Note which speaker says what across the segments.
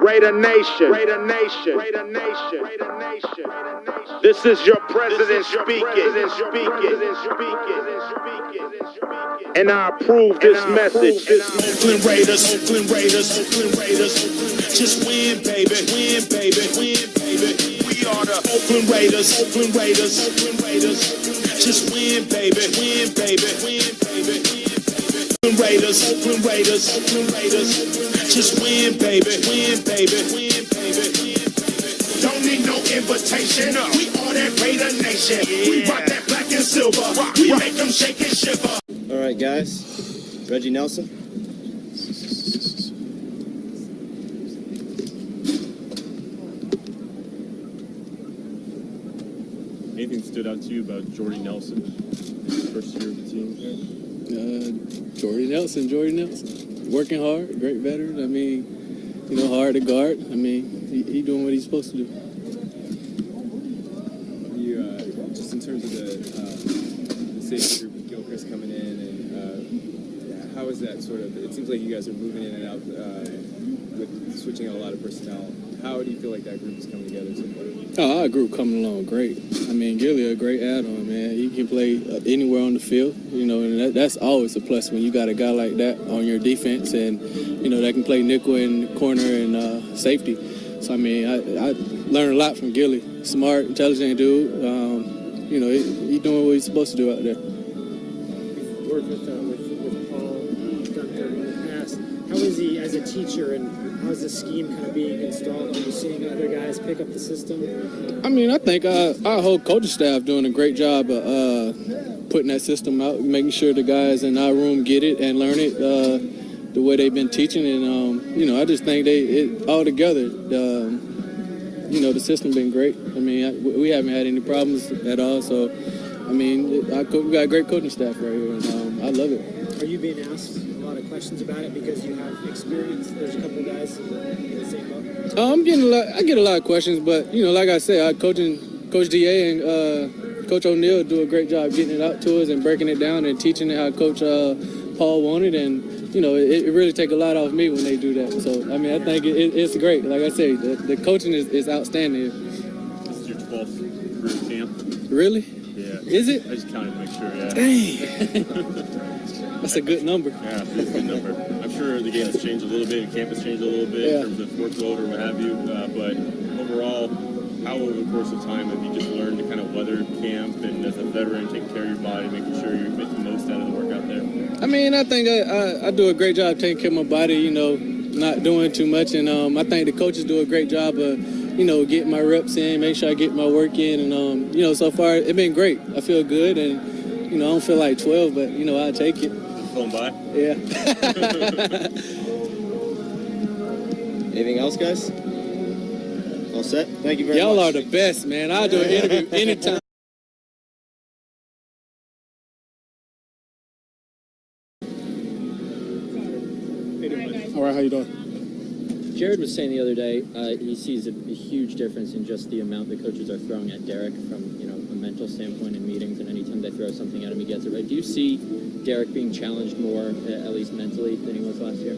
Speaker 1: Raider Nation. Raider Nation. Raider Nation. Raider Nation. This is your president speaking. And I approve this message.
Speaker 2: Oakland Raiders, Oakland Raiders, Oakland Raiders. Just win, baby, win, baby, win, baby. We are the Oakland Raiders, Oakland Raiders, Oakland Raiders. Just win, baby, win, baby, win, baby. Oakland Raiders, Oakland Raiders, Oakland Raiders. Just win, baby, win, baby, win, baby. Don't need no invitation. We are that Raider Nation. We rock that black and silver. We make them shake and shiver.
Speaker 3: All right, guys. Reggie Nelson.
Speaker 4: Anything stood out to you about Jordy Nelson, first year of the team here?
Speaker 5: Jordy Nelson. Working hard, great veteran. I mean, you know, hard to guard. I mean, he doing what he's supposed to do.
Speaker 4: You, just in terms of the safety group with Gilchrist coming in, and how is that sort of, it seems like you guys are moving in and out with switching out a lot of personnel. How do you feel like that group is coming together so far?
Speaker 5: Oh, our group coming along great. I mean, Gilly a great add-on, man. He can play anywhere on the field, you know, and that's always a plus when you got a guy like that on your defense, and you know that can play nickel and corner and safety. So I mean, I learned a lot from Gilly. Smart, intelligent dude. You know, he doing what he's supposed to do out there.
Speaker 6: You've worked with Paul, Gunther in the past. How is he as a teacher, and how's the scheme kind of being installed? Are you seeing other guys pick up the system?
Speaker 5: I mean, I think our whole coaching staff doing a great job of putting that system out, making sure the guys in our room get it and learn it the way they've been teaching. And, you know, I just think all together, you know, the system been great. I mean, we haven't had any problems at all. So, I mean, we got a great coaching staff right here, and I love it.
Speaker 6: Are you being asked a lot of questions about it because you have experience? There's a couple of guys in the same boat.
Speaker 5: I get a lot of questions, but you know, like I said, Coach Da and Coach O'Neal do a great job getting it out to us and breaking it down and teaching it how Coach Paul wanted, and you know, it really take a lot off me when they do that. So I mean, I think it's great. Like I say, the coaching is outstanding.
Speaker 4: This is your 12th career camp.
Speaker 5: Really?
Speaker 4: Yeah.
Speaker 5: Is it?
Speaker 4: I just counted to make sure, yeah.
Speaker 5: Dang. That's a good number.
Speaker 4: Yeah, it's a good number. I'm sure the game has changed a little bit, and camp has changed a little bit in terms of workload or what have you, but overall, how over the course of time have you just learned to kind of weather camp and as a veteran, taking care of your body, making sure you make the most out of the work out there?
Speaker 5: I mean, I think I do a great job taking care of my body, you know, not doing too much, and I think the coaches do a great job of, you know, getting my reps in, make sure I get my work in, and, you know, so far it's been great. I feel good, and, you know, I don't feel like 12, but, you know, I'll take it.
Speaker 4: Going by?
Speaker 5: Yeah.
Speaker 3: Anything else, guys? All set? Thank you very much.
Speaker 5: Y'all are the best, man. I'll do an interview anytime.
Speaker 7: All right, how you doing?
Speaker 8: Jared was saying the other day he sees a huge difference in just the amount the coaches are throwing at Derek from, you know, a mental standpoint in meetings, and anytime they throw something at him, he gets it right. Do you see Derek being challenged more, at least mentally, than he was last year?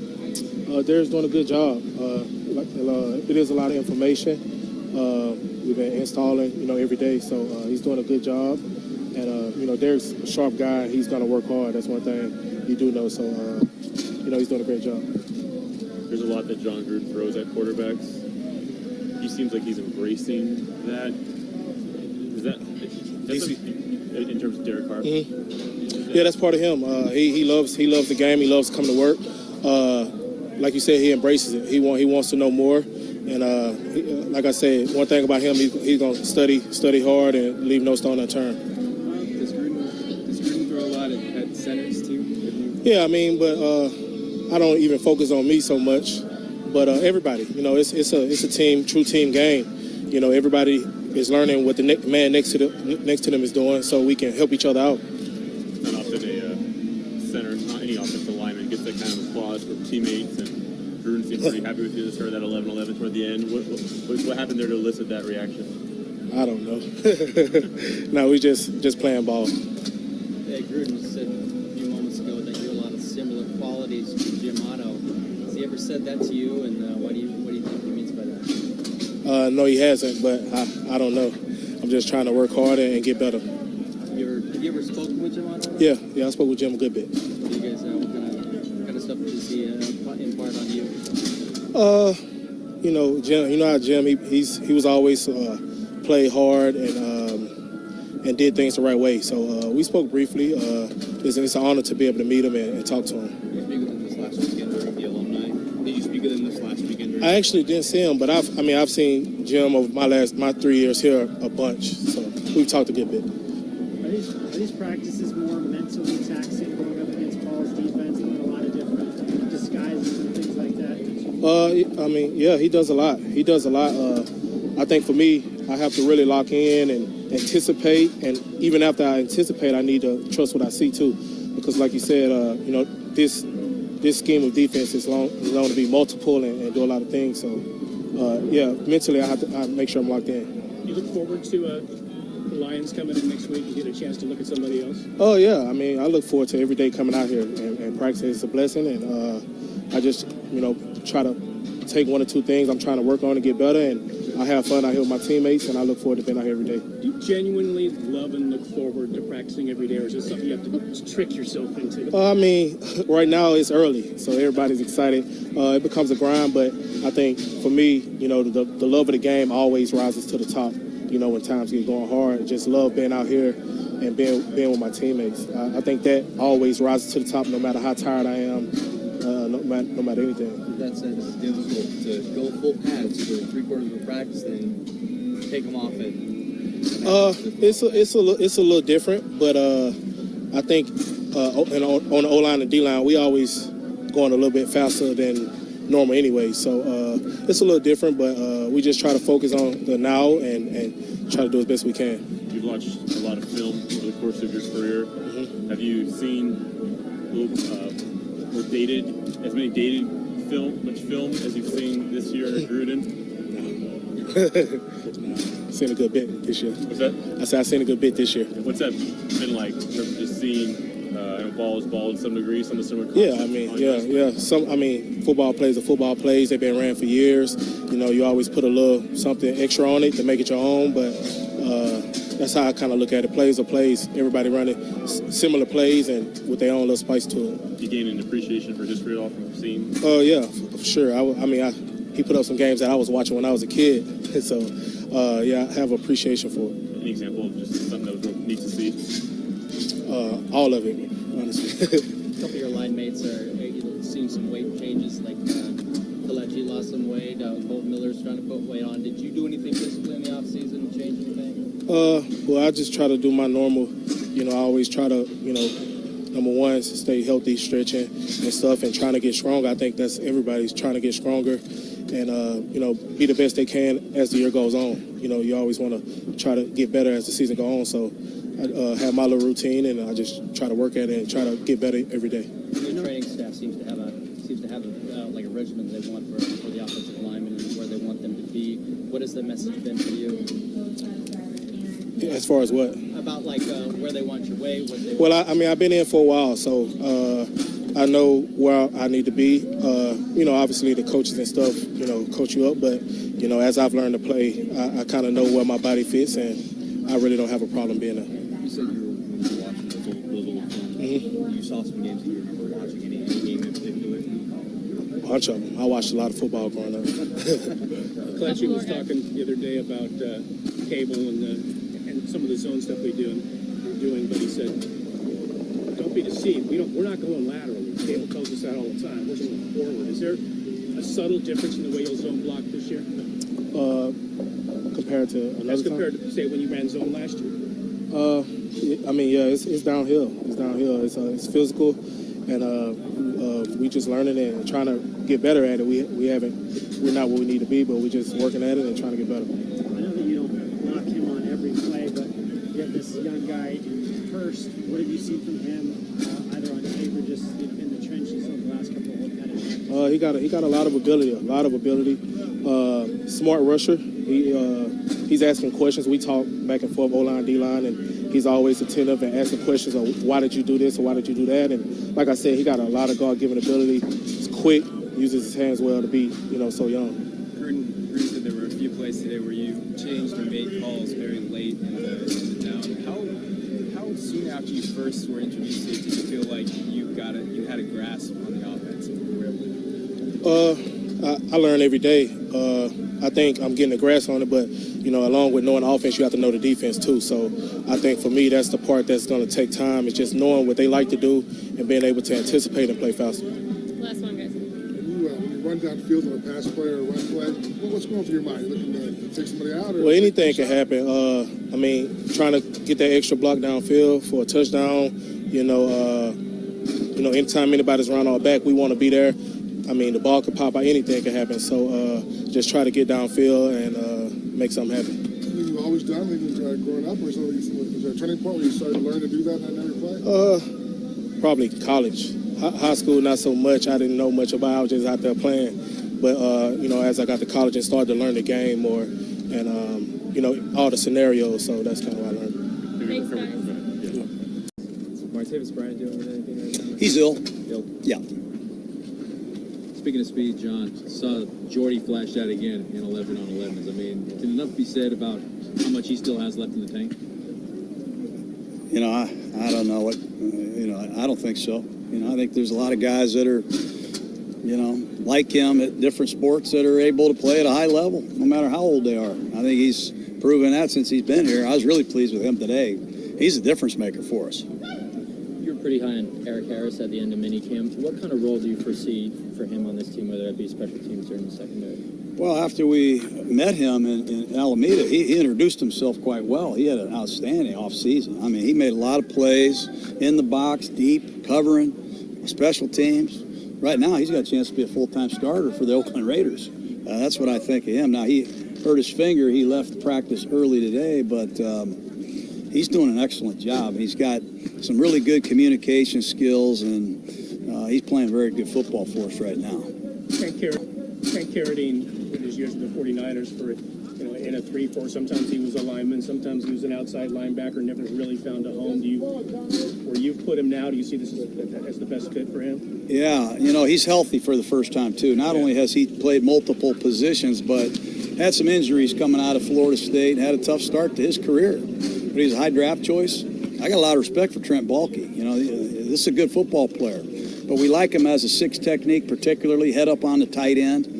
Speaker 7: Derek's doing a good job. It is a lot of information. We've been installing, you know, every day, so he's doing a good job. And, you know, Derek's a sharp guy. He's going to work hard. That's one thing you do know. So, you know, he's doing a great job.
Speaker 4: There's a lot that John Gruden throws at quarterbacks. He seems like he's embracing that. Is that in terms of Derek Carr?
Speaker 7: Mm-hmm. Yeah, that's part of him. He loves the game. He loves coming to work. Like you said, he embraces it. He wants to know more. And like I said, one thing about him, he's gonna study hard and leave no stone unturned.
Speaker 5: Does Gruden throw a lot at centers too?
Speaker 7: Yeah, I mean, but I don't even focus on me so much. But everybody, you know, it's a team, true team game. You know, everybody is learning what the man next to them is doing, so we can help each other out.
Speaker 4: Not often a center, not any offensive lineman gets that kind of applause from teammates, and Gruden seemed pretty happy with you to start that 11-11 toward the end. What happened there to elicit that reaction?
Speaker 7: I don't know. No, we just playing ball.
Speaker 8: Gruden said a few moments ago that you have a lot of similar qualities to Jim Otto. It he ever said that to you? And what do you think he means by that?
Speaker 7: No, he hasn't, but I don't know. I'm just trying to work harder and get better.
Speaker 8: Have you ever spoken with Jim on all that?
Speaker 7: Yeah, I spoke with Jim a good bit.
Speaker 8: You guys, what kind of stuff does he impart on you?
Speaker 7: Jim. You know how Jim he was always play hard and did things the right way. So we spoke briefly. It's an honor to be able to meet him and talk to him.
Speaker 3: Did you speak with him this last weekend during the alumni? Did you speak with him this last weekend during?
Speaker 7: I actually didn't see him, but I've seen Jim over my 3 years here a bunch. So we've talked a good bit.
Speaker 6: Are these practices more mentally taxing, going up against Paul's defense, doing a lot of different disguises and things like that?
Speaker 7: Yeah, he does a lot. I think for me, I have to really lock in and anticipate. And even after I anticipate, I need to trust what I see too, because like you said, this scheme of defense is known to be multiple and do a lot of things. So, mentally, I make sure I'm locked in.
Speaker 9: You look forward to the Lions coming in next week and get a chance to look at somebody else?
Speaker 7: Oh yeah, I look forward to every day coming out here and practice. It's a blessing, and I just try to take one or two things I'm trying to work on to get better, and I have fun out here with my teammates, and I look forward to being out here every day.
Speaker 9: Do you genuinely love and look forward to practicing every day, or is it something you have to trick yourself into?
Speaker 7: Right now it's early, so everybody's excited. It becomes a grind, but I think for me, the love of the game always rises to the top. When times get going hard, just love being out here and being with my teammates. I think that always rises to the top, no matter how tired I am, no matter anything.
Speaker 3: That said, it's difficult to go full pads for 3/4 of a practice, then take them off and.
Speaker 7: It's a little different, but I think on the O-line and D-line, we always going a little bit faster than normal anyway. So it's a little different, but we just try to focus on the now and try to do as best we can.
Speaker 4: You've watched a lot of film over the course of your career. Mm-hmm. Have you seen as many dated film as you've seen this year in Gruden?
Speaker 7: Seen a good bit this year.
Speaker 4: What's that?
Speaker 7: I said I've seen a good bit this year.
Speaker 4: What's that been like? Just seeing ball is ball to some degree, some of the similar concepts?
Speaker 7: Football plays are football plays. They've been ran for years. You always put a little something extra on it to make it your own, but that's how I kind of look at it. Plays are plays. Everybody running similar plays and with their own little spice to it.
Speaker 4: You gain an appreciation for history off of seeing?
Speaker 7: Yeah, for sure. He put up some games that I was watching when I was a kid, so I have appreciation for it.
Speaker 4: An example of just something that was real neat to see?
Speaker 7: All of it, honestly.
Speaker 8: A couple of your line mates are seeing some weight changes, like Kalechi lost some weight, Colt Miller's trying to put weight on. Did you do anything physically in the offseason to change anything?
Speaker 7: Well, I just try to do my normal. I always try to, number one, stay healthy, stretching and stuff, and trying to get stronger. I think that's everybody's trying to get stronger and, be the best they can as the year goes on. You always want to try to get better as the season goes on. So I have my little routine, and I just try to work at it and try to get better every day.
Speaker 8: The training staff seems to have a regimen they want for the offensive linemen and where they want them to be. What has the message been for you?
Speaker 7: As far as what?
Speaker 8: About where they want your way.
Speaker 7: Well, I've been in for a while, so I know where I need to be. Obviously the coaches and stuff, coach you up, but as I've learned to play, I kind of know where my body fits, and I really don't have a problem being there.
Speaker 3: You said you were watching those old films. Mm-hmm. You saw some games that you were watching. Any game in particular?
Speaker 7: A bunch of them. I watched a lot of football growing up.
Speaker 9: Kalechi was talking the other day about cable and some of the zone stuff we're doing, but he said, don't be deceived. We're not going laterally. Cable tells us that all the time. We're going forward. Is there a subtle difference in the way you'll zone block this year?
Speaker 7: Compared to another
Speaker 9: As compared to, say, when you ran zone last year?
Speaker 7: It's downhill. It's downhill. It's physical, and we just learning it and trying to get better at it. We're not where we need to be, but we're just working at it and trying to get better.
Speaker 6: I know that you don't block him on every play, but you have this young guy in Hurst. What have you seen from him, either on tape or just in the trenches over the last couple of matches?
Speaker 7: He got a lot of ability. Smart rusher. He's asking questions. We talk back and forth, O-line, D-line, and he's always attentive and asking questions of why did you do this or why did you do that. And like I said, he got a lot of God-given ability. He's quick, uses his hands well to be, so young.
Speaker 10: Gruden said there were a few plays today where you changed or made calls very late in the down. How soon after you first were introduced to it did you feel like you had a grasp on the offense and you were able to?
Speaker 7: I learn every day. I think I'm getting a grasp on it, but along with knowing the offense, you have to know the defense too. So I think for me, that's the part that's going to take time. It's just knowing what they like to do and being able to anticipate and play faster.
Speaker 11: Last one, guys.
Speaker 12: When you run downfield on a pass play or a run play, what's going through your mind? You looking to take somebody out? Or
Speaker 7: Well, anything can happen. Trying to get that extra block downfield for a touchdown. Anytime anybody's around our back, we want to be there. The ball could pop out. Anything can happen. So just try to get downfield and make something happen.
Speaker 12: You've always done, even growing up, or was there a turning point where you started to learn to do that in every play?
Speaker 7: Probably college. High school, not so much. I didn't know much about it. I was just out there playing. But, as I got to college and started to learn the game more and, all the scenarios. So that's kind of what I learned.
Speaker 11: Thanks, guys.
Speaker 3: Martavis Bryant doing anything right now?
Speaker 13: He's ill.
Speaker 3: Ill.
Speaker 13: Yeah.
Speaker 14: Speaking of speed, John, saw Jordy flash that again in 11 on 11s. Can enough be said about how much he still has left in the tank?
Speaker 13: I don't know what, I don't think so. I think there's a lot of guys that are, like him at different sports that are able to play at a high level, no matter how old they are. I think he's proven that since he's been here. I was really pleased with him today. He's a difference maker for us.
Speaker 8: You're pretty high on Eric Harris at the end of minicamp. What kind of role do you foresee for him on this team, whether it be special teams or in the secondary?
Speaker 13: Well, after we met him in Alameda, he introduced himself quite well. He had an outstanding offseason. He made a lot of plays in the box, deep, covering, special teams. Right now, he's got a chance to be a full-time starter for the Oakland Raiders. That's what I think of him. Now, he hurt his finger. He left practice early today, but he's doing an excellent job. He's got some really good communication skills, and he's playing very good football for us right now.
Speaker 9: Frank Carradine, in his years with the 49ers, for in a 3-4, sometimes he was a lineman, sometimes he was an outside linebacker, never really found a home. Where you've put him now, do you see this as the best fit for him?
Speaker 13: Yeah, he's healthy for the first time, too. Not only has he played multiple positions, but had some injuries coming out of Florida State, had a tough start to his career. But he's a high draft choice. I got a lot of respect for Trent Baalke. This is a good football player. But we like him as a 6 technique, particularly head up on the tight end.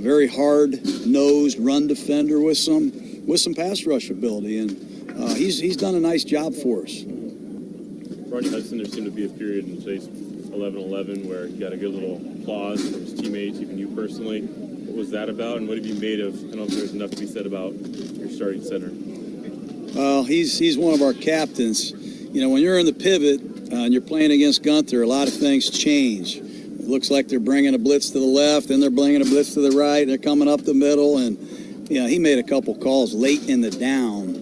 Speaker 13: Very hard-nosed run defender with some pass rush ability, and he's done a nice job for us.
Speaker 4: Rodney Hudson, there seemed to be a period in today's 11-11 where he got a good little applause from his teammates, even you personally. What was that about, and what have you made of? I don't know if there's enough to be said about your starting center.
Speaker 13: Well, he's one of our captains. When you're in the pivot and you're playing against Gunther, a lot of things change. It looks like they're bringing a blitz to the left, and they're bringing a blitz to the right. They're coming up the middle, and he made a couple calls late in the down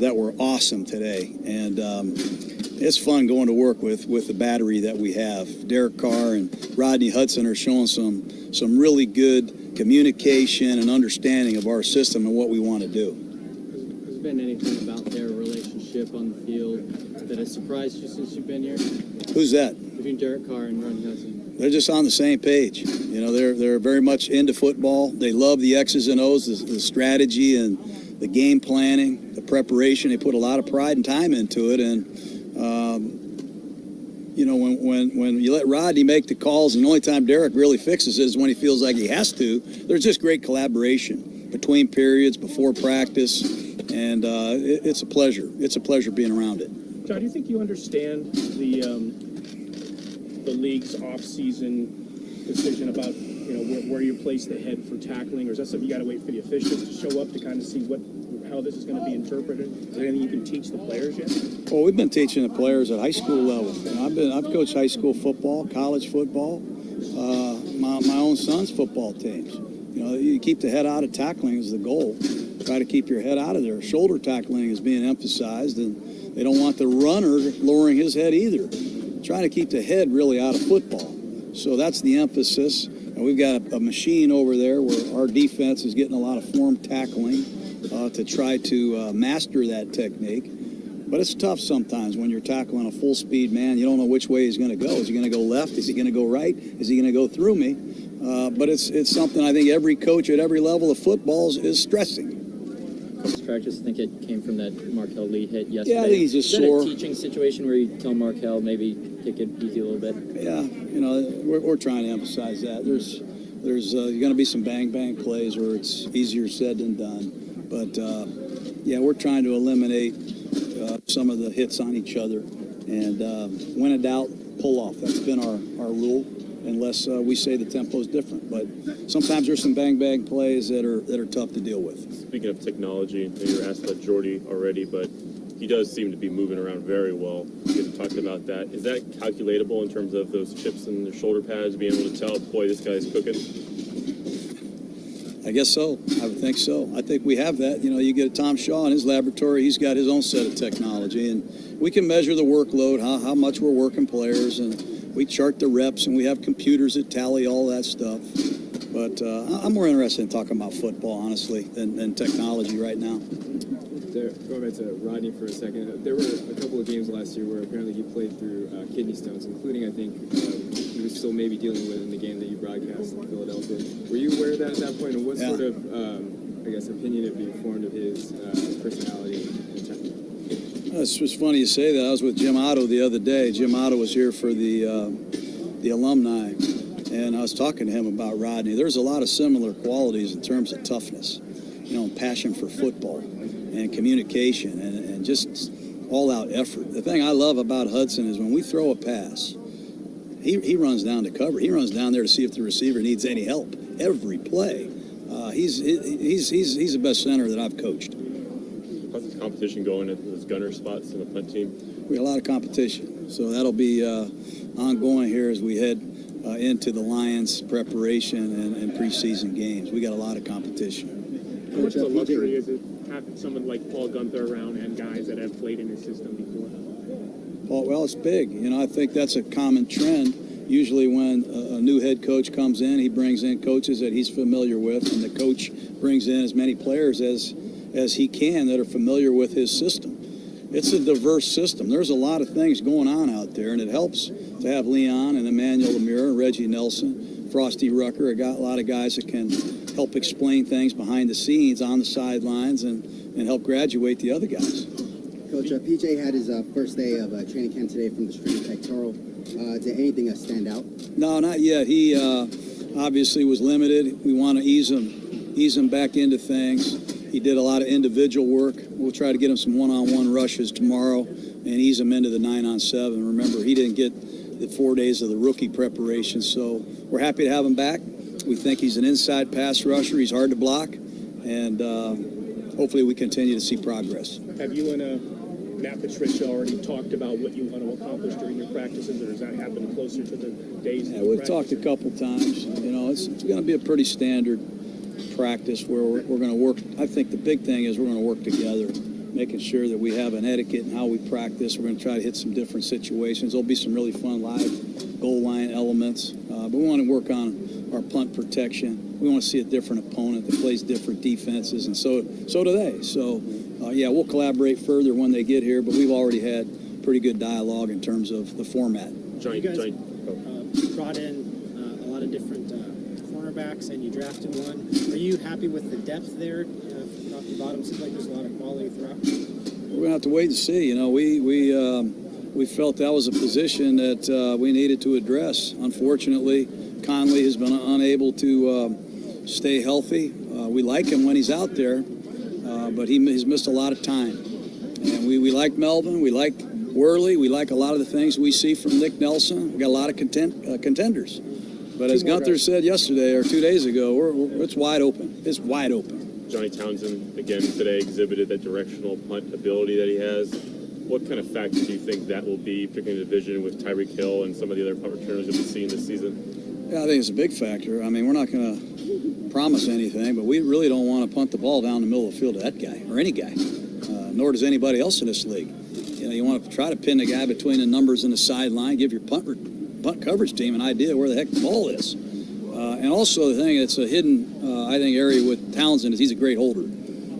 Speaker 13: that were awesome today. And it's fun going to work with the battery that we have. Derek Carr and Rodney Hudson are showing some really good communication and understanding of our system and what we want to do.
Speaker 3: Has there been anything about their relationship on the field that has surprised you since you've been here?
Speaker 13: Who's that?
Speaker 3: Between Derek Carr and Rodney Hudson.
Speaker 13: They're just on the same page. They're very much into football. They love the X's and O's, the strategy and the game planning, the preparation. They put a lot of pride and time into it. And, when you let Rodney make the calls, and the only time Derek really fixes it is when he feels like he has to, there's just great collaboration between periods, before practice, and it's a pleasure. It's a pleasure being around it.
Speaker 9: John, do you think you understand the league's off-season decision about where you place the head for tackling, or is that something you got to wait for the officials to show up to kind of see how this is going to be interpreted? Is there anything you can teach the players yet?
Speaker 13: Well, we've been teaching the players at high school level. I've coached high school football, college football, my own son's football teams. You keep the head out of tackling is the goal. Try to keep your head out of there. Shoulder tackling is being emphasized, and they don't want the runner lowering his head either. Trying to keep the head really out of football. So that's the emphasis. And we've got a machine over there where our defense is getting a lot of form tackling to try to master that technique. But it's tough sometimes when you're tackling a full-speed man. You don't know which way he's going to go. Is he going to go left? Is he going to go right? Is he going to go through me? But it's something I think every coach at every level of football is stressing.
Speaker 8: Practice, I think it came from that Markel Lee hit yesterday.
Speaker 13: Yeah, I think he's just
Speaker 8: Is that
Speaker 13: sore.
Speaker 8: a teaching situation where you tell Markel maybe take it easy a little bit?
Speaker 13: Yeah, we're trying to emphasize that. There's going to be some bang plays where it's easier said than done. But, we're trying to eliminate some of the hits on each other. And when in doubt, pull off. That's been our rule, unless we say the tempo is different. But sometimes there's some bang plays that are tough to deal with.
Speaker 4: Speaking of technology, you were asked about Jordy already, but he does seem to be moving around very well. You guys talked about that. Is that calculatable in terms of those chips in the shoulder pads, being able to tell, boy, this guy's cooking?
Speaker 13: I guess so. I would think so. I think we have that. You get Tom Shaw in his laboratory. He's got his own set of technology, and we can measure the workload, how much we're working players, and we chart the reps, and we have computers that tally all that stuff. But I'm more interested in talking about football, honestly, than technology right now.
Speaker 10: Going back to Rodney for a second, there were a couple of games last year where apparently he played through kidney stones, including, I think, he was still maybe dealing with in the game that you broadcast in Philadelphia. Were you aware of that at that point, and what sort of, opinion have you formed of his personality and temperament?
Speaker 13: It's just funny you say that. I was with Jim Otto the other day. Jim Otto was here for the alumni, and I was talking to him about Rodney. There's a lot of similar qualities in terms of toughness, passion for football and communication and just all-out effort. The thing I love about Hudson is when we throw a pass, he runs down to cover. He runs down there to see if the receiver needs any help. Every play. He's the best center that I've coached.
Speaker 4: How's the competition going at those gunner spots in the punt team?
Speaker 13: We got a lot of competition, so that'll be ongoing here as we head into the Lions preparation and preseason games. We got a lot of competition.
Speaker 6: How much of a luxury is it having someone like Paul Gunther around and guys that have played in his system before?
Speaker 13: Well, it's big. I think that's a common trend. Usually when a new head coach comes in, he brings in coaches that he's familiar with, and the coach brings in as many players as he can that are familiar with his system. It's a diverse system. There's a lot of things going on out there, and it helps to have Leon and Emmanuel Lemire, Reggie Nelson, Frosty Rucker. I got a lot of guys that can help explain things behind the scenes on the sidelines and help graduate the other guys.
Speaker 11: Coach, PJ had his first day of training camp today from the strained pectoral. Did anything stand out?
Speaker 13: No, not yet. He obviously was limited. We want to ease him back into things. He did a lot of individual work. We'll try to get him some one-on-one rushes tomorrow and ease him into the 9-on-7. Remember, he didn't get the 4 days of the rookie preparation, so we're happy to have him back. We think he's an inside pass rusher. He's hard to block, and hopefully we continue to see progress.
Speaker 6: Have you and Matt Patricia already talked about what you want to accomplish during your practices, or does that happen closer to the days?
Speaker 13: Yeah, we've talked a couple times. It's going to be a pretty standard practice where we're going to work. I think the big thing is we're going to work together, making sure that we have an etiquette in how we practice. We're going to try to hit some different situations. There'll be some really fun live goal line elements, but we want to work on our punt protection. We want to see a different opponent that plays different defenses, and so do they. So, we'll collaborate further when they get here, but we've already had pretty good dialogue in terms of the format.
Speaker 6: You guys brought in a lot of different cornerbacks, and you drafted one. Are you happy with the depth there? Top to bottom, seems like there's a lot of quality throughout.
Speaker 13: We're going to have to wait and see. We felt that was a position that we needed to address. Unfortunately, Conley has been unable to stay healthy. We like him when he's out there, but he's missed a lot of time. And we like Melvin. We like Worley. We like a lot of the things we see from Nick Nelson. We got a lot of contenders. But as Gunther said yesterday or 2 days ago, it's wide open. It's wide open.
Speaker 4: Johnny Townsend, again, today exhibited that directional punt ability that he has. What kind of factor do you think that will be, picking a division with Tyreek Hill and some of the other punt returners that we've seen this season?
Speaker 13: Yeah, I think it's a big factor. I mean, we're not going to promise anything, but we really don't want to punt the ball down the middle of the field to that guy or any guy, nor does anybody else in this league. You want to try to pin the guy between the numbers and the sideline, give your punt coverage team an idea where the heck the ball is. And also the thing that's a hidden, I think, area with Townsend is he's a great holder.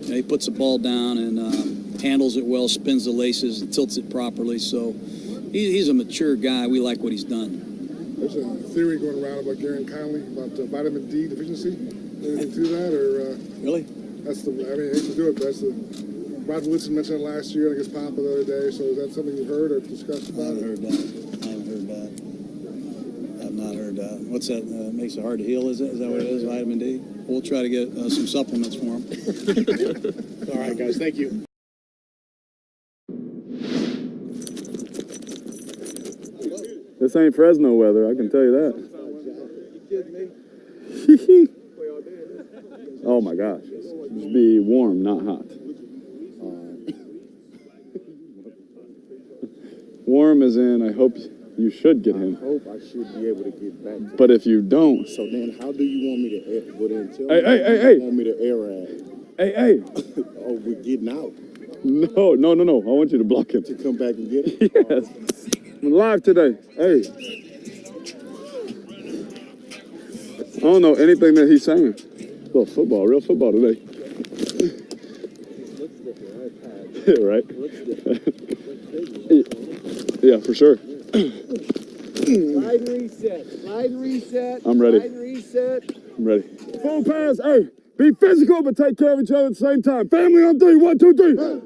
Speaker 13: He puts the ball down and handles it well, spins the laces, and tilts it properly. So he's a mature guy. We like what he's done.
Speaker 12: There's a theory going around about Garen Conley about vitamin D deficiency. Anything to that, or
Speaker 13: really?
Speaker 12: That's the. I mean, I hate to do it, but that's the. Roger Woodson mentioned it last year, and I guess Papa the other day. So is that something you've heard or discussed about?
Speaker 13: I haven't heard that. I've not heard that. What's that? Makes it hard to heal, is it? Is that what it is, vitamin D? We'll try to get some supplements for him.
Speaker 7: All right, guys. Thank you.
Speaker 15: This ain't Fresno weather, I can tell you that. Oh my gosh. Just be warm, not hot. Warm as in, I hope you should get him.
Speaker 16: I hope I should be able to get back.
Speaker 15: But if you don't...
Speaker 16: So then how do you want me to air? Go there and tell
Speaker 15: Hey,
Speaker 16: me
Speaker 15: hey, hey, hey.
Speaker 16: you want me to air at?
Speaker 15: Hey.
Speaker 16: Oh, we're getting out.
Speaker 15: No. I want you to block him.
Speaker 16: To come back and get it?
Speaker 15: Yes. I'm live today. Hey. I don't know anything that he's saying. Real football today. Right? Yeah, for sure.
Speaker 16: Slide and reset.
Speaker 15: I'm ready.
Speaker 16: Slide and reset.
Speaker 15: I'm ready. Full pass. Hey, be physical, but take care of each other at the same time. Family on 3. 1, 2, 3.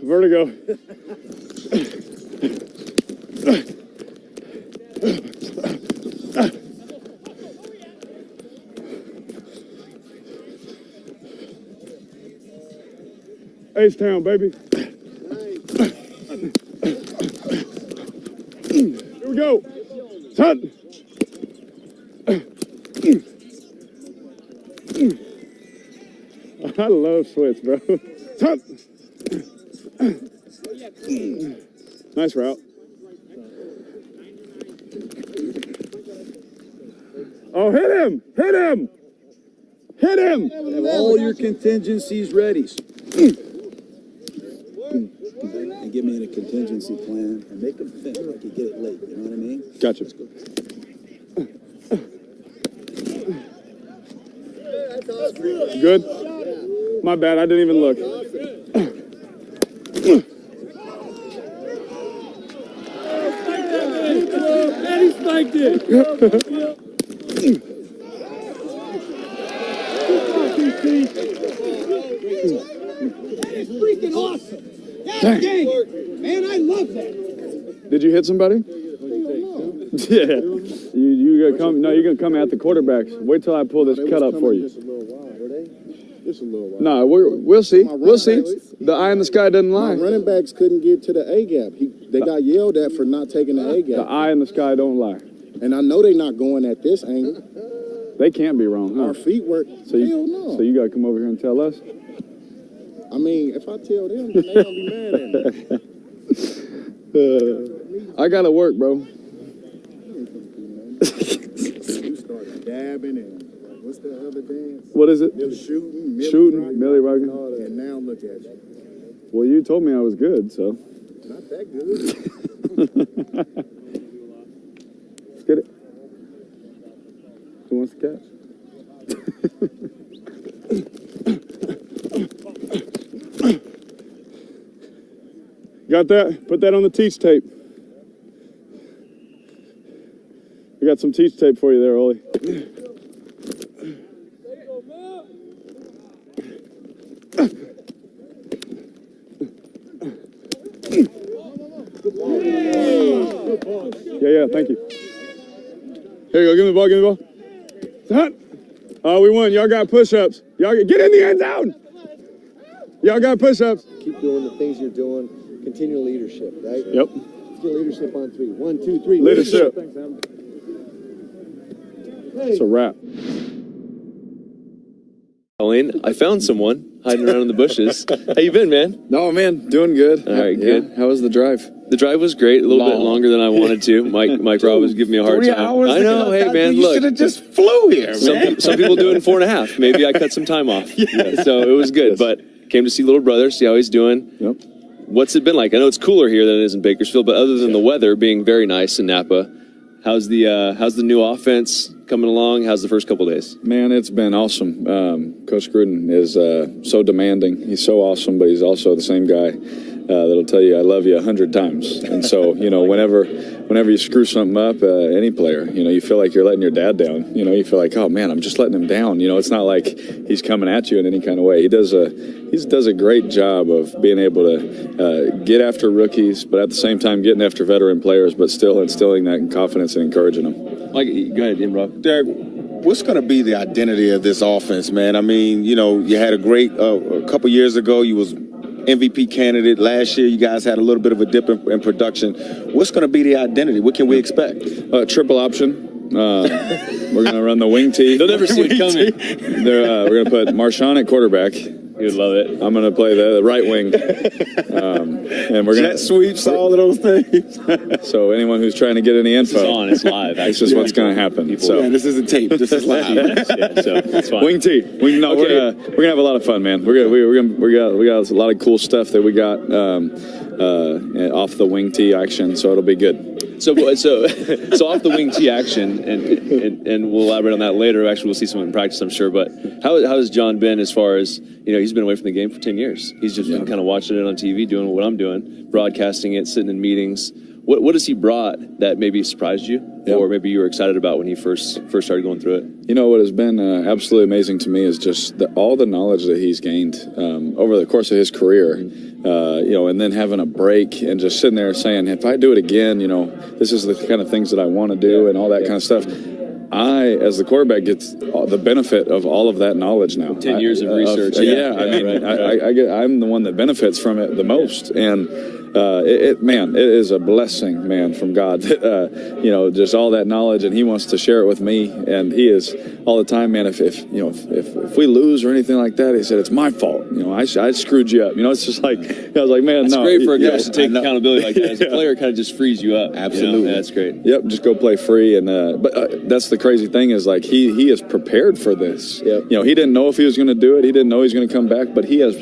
Speaker 15: Vertigo. H-Town, baby. Here we go. Tut. I love switch, bro. Tut. Nice route. Oh, hit him!
Speaker 13: Have all your contingencies ready. And give me a contingency plan and make them fit like you get it late. You know what I mean?
Speaker 15: Gotcha. Good? My bad, I didn't even look.
Speaker 2: And he spiked it. It's freaking awesome. That's
Speaker 15: Dang.
Speaker 2: game. Man, I love that.
Speaker 15: Did you hit somebody? Yeah. You gotta come. No, you're gonna come at the quarterbacks. Wait till I pull this cut up for you.
Speaker 16: Just a little while, were they? Just a little while.
Speaker 15: No, we'll see. We'll see. The eye in the sky doesn't lie.
Speaker 16: My running backs couldn't get to the A gap. They got yelled at for not taking the A
Speaker 15: The
Speaker 16: gap.
Speaker 15: eye in the sky don't lie.
Speaker 16: And I know they're not going at this angle.
Speaker 15: They can't be wrong, huh?
Speaker 16: Our feet work.
Speaker 15: So
Speaker 16: Hell no.
Speaker 15: So you gotta come over here and tell us.
Speaker 16: I mean, if I tell them, then they gonna be mad at me.
Speaker 15: I gotta work, bro.
Speaker 16: You start dabbing and what's the other dance?
Speaker 15: What is it?
Speaker 16: Shooting,
Speaker 15: Millie rocking.
Speaker 16: and now look at you.
Speaker 15: Well, you told me I was good, so.
Speaker 16: Not that good.
Speaker 15: Let's get it. Who wants to catch? Got that? Put that on the teach tape. We got some teach tape for you there, Oli. Yeah, thank you. Here you go, give me the ball, Hut. Oh, we won. Y'all got push-ups. Y'all get in the end zone. Y'all got push-ups.
Speaker 17: Keep doing the things you're doing. Continue leadership, right?
Speaker 15: Yep.
Speaker 17: Let's get leadership on 3. 1, 2, 3.
Speaker 15: Leadership.
Speaker 17: Thanks, Adam.
Speaker 15: It's a wrap.
Speaker 18: Colleen, I found someone hiding around in the bushes. How you been, man?
Speaker 19: No, man, doing good.
Speaker 18: All right,
Speaker 19: Yeah.
Speaker 18: good.
Speaker 19: How was the drive?
Speaker 18: The drive was great. A little bit longer than I wanted to. Mike Robb was giving me a hard
Speaker 19: 3
Speaker 18: time.
Speaker 19: hours?
Speaker 18: I know. Hey, man,
Speaker 19: You
Speaker 18: look.
Speaker 19: should have just flew here, man.
Speaker 18: Some people do it in 4.5. Maybe I cut some time off. Yeah, so it was good. But came to see little brother, see how he's doing.
Speaker 15: Yep.
Speaker 18: What's it been like? I know it's cooler here than it is in Bakersfield, but other than the weather being very nice in Napa, how's the new offense coming along? How's the first couple days?
Speaker 15: Man, it's been awesome. Coach Gruden is so demanding. He's so awesome, but he's also the same guy that'll tell you I love you 100 times. And so, whenever you screw something up, any player, you feel like you're letting your dad down. You feel like, oh man, I'm just letting him down. It's not like he's coming at you in any kind of way. He does a great job of being able to get after rookies, but at the same time getting after veteran players, but still instilling that confidence and encouraging them.
Speaker 18: Mike, go ahead, Imrov.
Speaker 19: Derek, what's going to be the identity of this offense, man? I mean, you had a great a couple years ago. You was MVP candidate. Last year, you guys had a little bit of a dip in production. What's going to be the identity? What can we expect?
Speaker 15: Triple option. We're going to run the wing tee.
Speaker 18: They'll never see it coming.
Speaker 15: We're going to put Marshawn at quarterback.
Speaker 18: You'd love it.
Speaker 15: I'm going to play the right wing. And we're going
Speaker 19: Jet sweeps, all of those things.
Speaker 15: So anyone who's trying to get any info.
Speaker 18: It's on. It's live.
Speaker 15: That's just what's going to happen.
Speaker 19: Yeah, this isn't tape. This is live.
Speaker 18: So it's fine.
Speaker 15: Wing tee. We're gonna have a lot of fun, man. We got a lot of cool stuff that we got off the wing tee action, so it'll be good.
Speaker 18: So off the wing tee action, and we'll elaborate on that later. Actually, we'll see some in practice, I'm sure. But how has John been as far as he's been away from the game for 10 years. He's just been kind of watching it on TV, doing what I'm doing, broadcasting it, sitting in meetings. What has he brought that maybe surprised you, or maybe you were excited about when he first started going through it?
Speaker 15: What has been absolutely amazing to me is just all the knowledge that he's gained over the course of his career. And then having a break and just sitting there saying, if I do it again, this is the kind of things that I want to do and all that kind of stuff. I, as the quarterback, get the benefit of all of that knowledge now.
Speaker 18: 10 years of research.
Speaker 15: I'm the one that benefits from it the most. And it is a blessing, man, from God. Just all that knowledge, and He wants to share it with me. And He is all the time, man. If we lose or anything like that, He said it's my fault. I screwed you up. It's just like I was like, man,
Speaker 18: it's
Speaker 15: no.
Speaker 18: Great for a coach to take accountability like that. As a player, it kind of just frees you up.
Speaker 15: Absolutely,
Speaker 18: that's great.
Speaker 15: Yep, just go play free. And but that's the crazy thing is like he is prepared for this. Yep. He didn't know if he was going to do it. He didn't know he was going to come back, but he has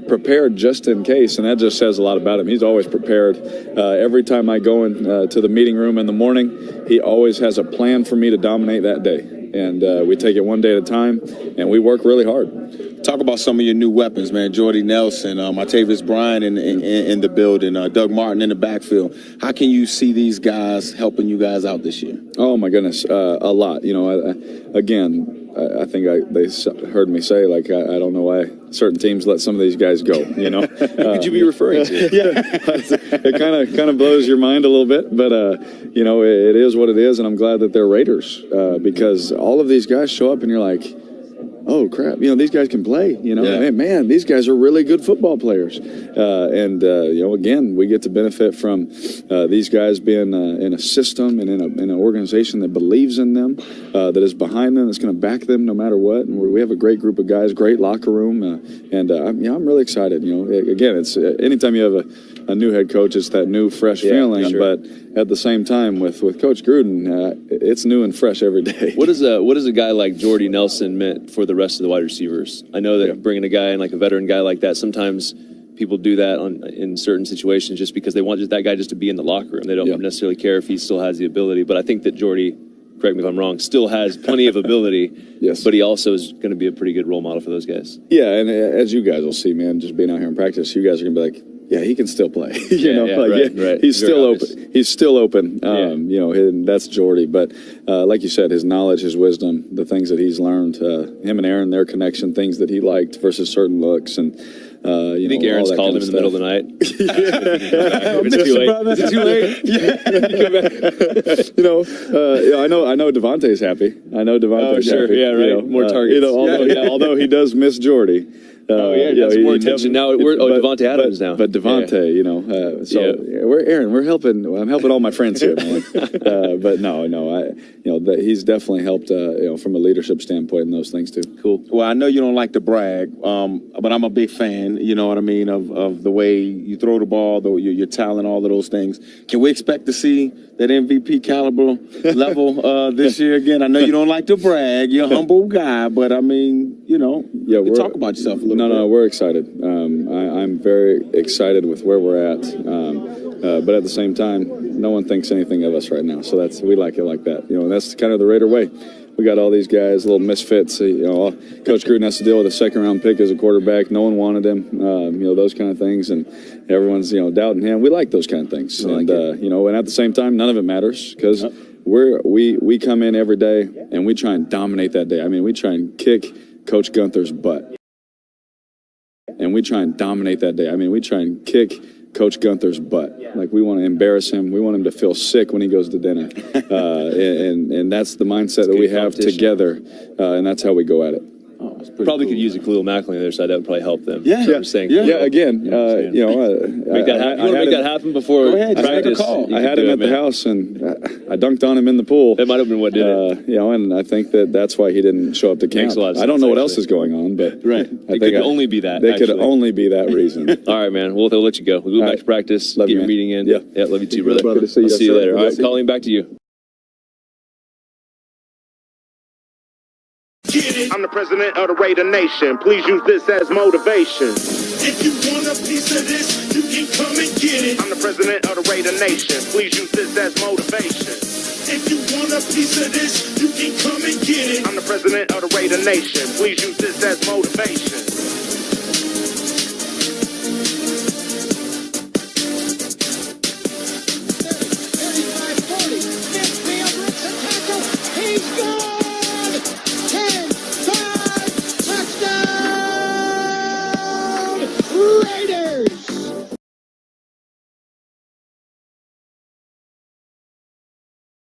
Speaker 15: prepared just in case, and that just says a lot about him. He's always prepared. Every time I go to the meeting room in the morning, he always has a plan for me to dominate that day, and we take it one day at a time, and we work really hard.
Speaker 19: Talk about some of your new weapons, man. Jordy Nelson, Martavis Bryant in the building, Doug Martin in the backfield. How can you see these guys helping you guys out this year?
Speaker 15: Oh my goodness, a lot. I think they heard me say, like, I don't know why certain teams let some of these guys go,
Speaker 18: Who could you be referring to?
Speaker 15: It kind of blows your mind a little bit, but, it is what it is, and I'm glad that they're Raiders because all of these guys show up and you're like, oh crap, these guys can play, man, these guys are really good football players. Again, we get to benefit from these guys being in a system and in an organization that believes in them, that is behind them, that's going to back them no matter what. And we have a great group of guys, great locker room. I'm really excited. Again, it's anytime you have a new head coach, it's that new, fresh feeling. Sure. But at the same time, with Coach Gruden, it's new and fresh every day.
Speaker 18: What does a guy like Jordy Nelson meant for the rest of the wide receivers? I know that bringing a guy in, like a veteran guy like that, sometimes people do that in certain situations just because they want that guy just to be in the locker room. They don't necessarily care if he still has the ability. But I think that Jordy, correct me if I'm wrong, still has plenty of ability.
Speaker 15: Yes.
Speaker 18: But he also is going to be a pretty good role model for those guys.
Speaker 15: Yeah, and as you guys will see, man, just being out here in practice, you guys are going to be like, yeah, he can still play.
Speaker 18: Right.
Speaker 15: He's still open. He's still open. And that's Jordy. But like you said, his knowledge, his wisdom, the things that he's learned, him and Aaron, their connection, things that he liked versus certain looks, and
Speaker 18: you think Aaron's called him in the middle of the night? Is it too late?
Speaker 15: I know Devontae's happy. I know Devontae's happy.
Speaker 18: Sure. Yeah, right. More targets.
Speaker 15: Although he does miss Jordy.
Speaker 18: Got some more attention now. Devontae Adams now.
Speaker 15: But Devontae, we're helping. I'm helping all my friends here, man. But he's definitely helped, from a leadership standpoint and those things too.
Speaker 18: Cool.
Speaker 19: Well, I know you don't like to brag, but but I'm a big fan, you know what I mean, of the way you throw the ball, your talent, all of those things. Can we expect to see that MVP caliber level this year again? I know you don't like to brag. You're a humble guy, but I mean, you know, you talk about yourself a little bit.
Speaker 15: No, we're excited. I'm very excited with where we're at. But at the same time, no one thinks anything of us right now. So we like it like that. You know, that's kind of the Raider way. We got all these guys, little misfits. You know, Coach Gruden has to deal with a second-round pick as a quarterback. No one wanted him. You know, those kind of things, and everyone's doubting him. We like those kind of things, and you know, and at the same time, none of it matters because we come in every day and we try and dominate that day. I mean, we try and kick Coach Gunther's butt, and we try and dominate that day. I mean, we try and kick Coach Gunther's butt. Like, we want to embarrass him. We want him to feel sick when he goes to dinner. And that's the mindset that we have together, and that's how we go at it.
Speaker 18: Probably could use a Khalil Mack on the other side. That would probably help them.
Speaker 15: Yeah,
Speaker 18: I'm saying.
Speaker 15: Again,
Speaker 18: make that happen. You want to make that happen before practice?
Speaker 15: I had him at the house, and I dunked on him in the pool.
Speaker 18: That might have been what did it.
Speaker 15: You know, and I think that's why he didn't show up to camp.
Speaker 18: Makes a lot of sense,
Speaker 15: I don't know what else is going on, but
Speaker 18: it could only be that.
Speaker 15: They could only be that reason.
Speaker 18: All right, man. Well, they'll let you go. We'll go back to practice.
Speaker 15: Love
Speaker 18: get
Speaker 15: you,
Speaker 18: your
Speaker 15: man.
Speaker 18: meeting in.
Speaker 15: Yeah,
Speaker 18: love you too, brother.
Speaker 15: Good to see you.
Speaker 18: I'll see you later. All right,
Speaker 15: Good to see you.
Speaker 18: Colleen, back to you.
Speaker 1: I'm the president of the Raider Nation. Please use this as motivation.
Speaker 2: If you want a piece of this, you can come and get it.
Speaker 1: I'm the president of the Raider Nation. Please use this as motivation.
Speaker 2: If you want a piece of this, you can come and get it.
Speaker 1: I'm the president of the Raider Nation. Please use this as motivation.